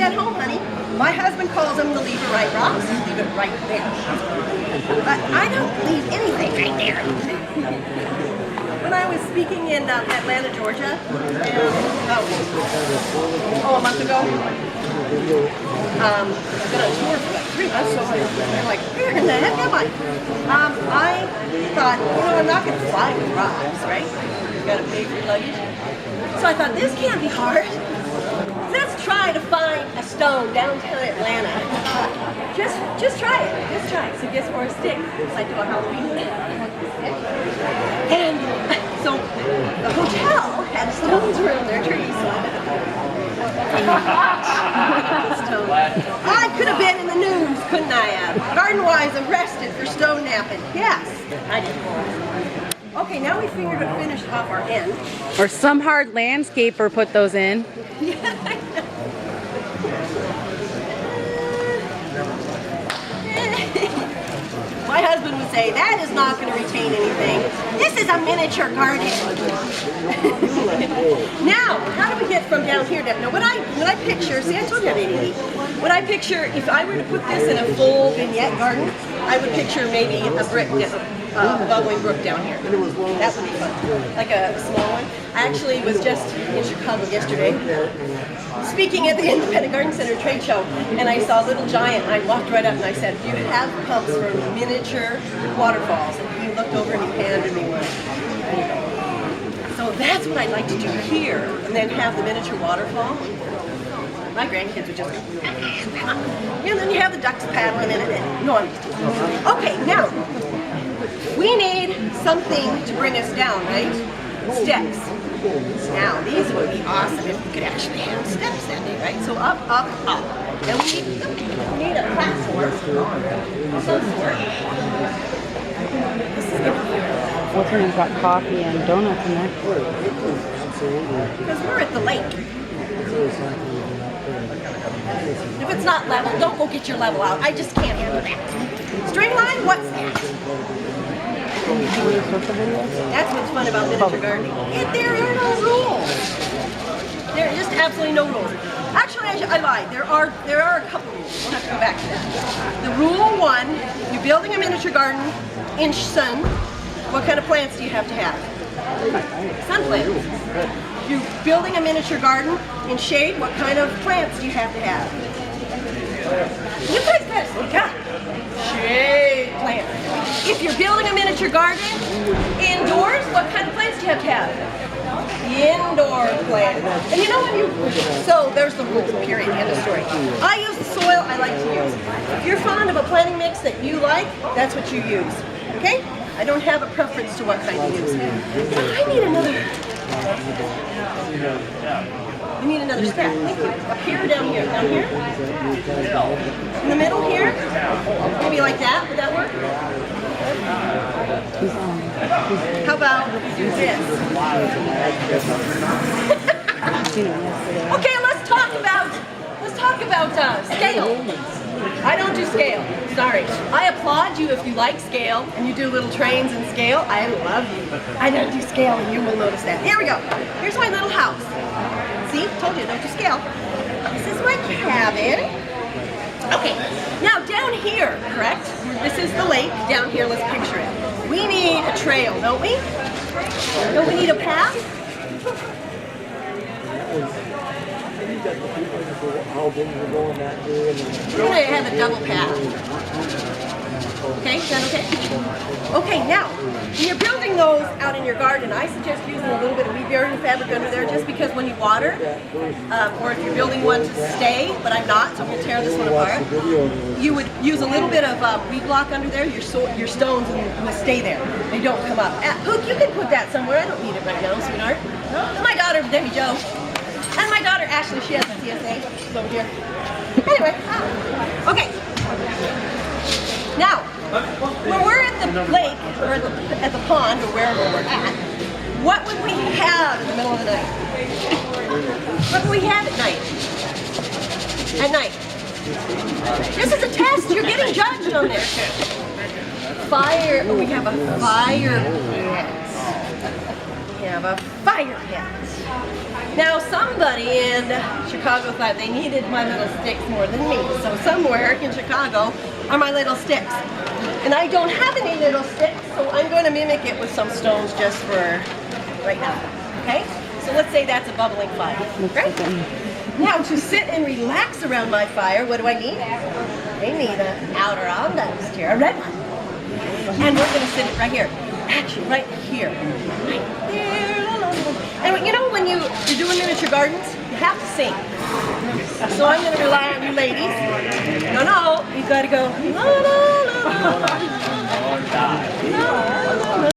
at home, honey. My husband calls them the leave-it-right rocks. Leave it right there. But I don't leave anything right there. When I was speaking in Atlanta, Georgia, and, a month ago, I've been on tour for like 3 months, so I'm like, where in the heck am I? I thought, I'm not going to fly with rocks, right? You got to pay for your luggage. So I thought, this can't be hard. Let's try to find a stone downtown Atlanta. Just try it. Just try it. So guess where a stick? It's like to a Halloween. And so the hotel had stones around their trees. I could have been in the news, couldn't I have? Garden-wise arrested for stone napping. Yes, I did. Okay, now we finished off our end. Or some hard landscaper put those in. My husband would say, that is not going to retain anything. This is a miniature garden. Now, how do we get from down here down? Now, when I picture, see, I told you I made it. When I picture, if I were to put this in a full vignette garden, I would picture maybe a brick bubbling brook down here. That would be fun. Like a small one. I actually was just in Chicago yesterday, speaking at the Independent Garden Center trade show, and I saw a little giant, and I walked right up and I said, do you have pumps for miniature waterfalls? And he looked over and he handed me one. So that's what I'd like to do here, and then have the miniature waterfall. My grandkids would just go, and then you have the ducks paddling in it. No, I'm just kidding. Okay, now, we need something to bring us down, right? Steps. Now, these would be awesome if we could actually have steps that day, right? So up, up, up. And we need a platform of some sort. What's her name's got coffee and donuts in there? Because we're at the lake. If it's not level, don't go get your level out. I just can't handle that. String line, what's that? That's what's fun about miniature gardening. There are no rules. There are just absolutely no rules. Actually, I lied. There are a couple rules. We'll have to go back to that. The rule 1, you're building a miniature garden in sun. What kind of plants do you have to have? Sun plants. You're building a miniature garden in shade. What kind of plants do you have to have? You guys gotta speak up. Shade plants. If you're building a miniature garden indoors, what kind of plants do you have to have? Indoor plants. And you know when so there's the rules, period, end of story. I use the soil I like to use. If you're fond of a planting mix that you like, that's what you use. Okay? I don't have a preference to what kind to use. I need another. We need another step. Thank you. Up here or down here? Down here? In the middle here? Maybe like that? Would that work? How about this? Okay, let's talk about scale. I don't do scale. Sorry. I applaud you if you like scale and you do little trains in scale. I love you. I don't do scale and you will notice that. Here we go. Here's my little house. See? Told you, don't do scale. This is my cabin. Okay. Now down here, correct? This is the lake. Down here, let's picture it. We need a trail, don't we? Don't we need a path? We're going to have a double path. Okay, is that okay? Okay, now, when you're building those out in your garden, I suggest using a little bit of weed barrier fabric under there just because when you water, or if you're building one to stay, but I'm not, so I'm going to tear this one apart, you would use a little bit of weed block under there, your stones will stay there. They don't come up. Hook, you can put that somewhere. I don't need it right now, sweetheart. My daughter, Debbie Jo. And my daughter, Ashley, she has a TSA. She's over here. Anyway, okay. Now, when we're at the lake, or at the pond, or wherever we're at, what would we have in the middle of the night? What would we have at night? At night. This is a test. You're getting judged on this. Fire. Oh, we have a fire pit. have a fire pit. Now somebody in Chicago thought they needed my little sticks more than me. So somewhere in Chicago are my little sticks. And I don't have any little sticks, so I'm going to mimic it with some stones just for right now. Okay? So let's say that's a bubbling fire. Right? Now to sit and relax around my fire, what do I need? I need an outer almonds here, a red one. And we're going to sit it right here. Actually, right here. Right there. And you know when you're doing miniature gardens, you have to sing. So I'm going to rely on you ladies. No, you've got to go. La, la, la, la, la, la, la, la.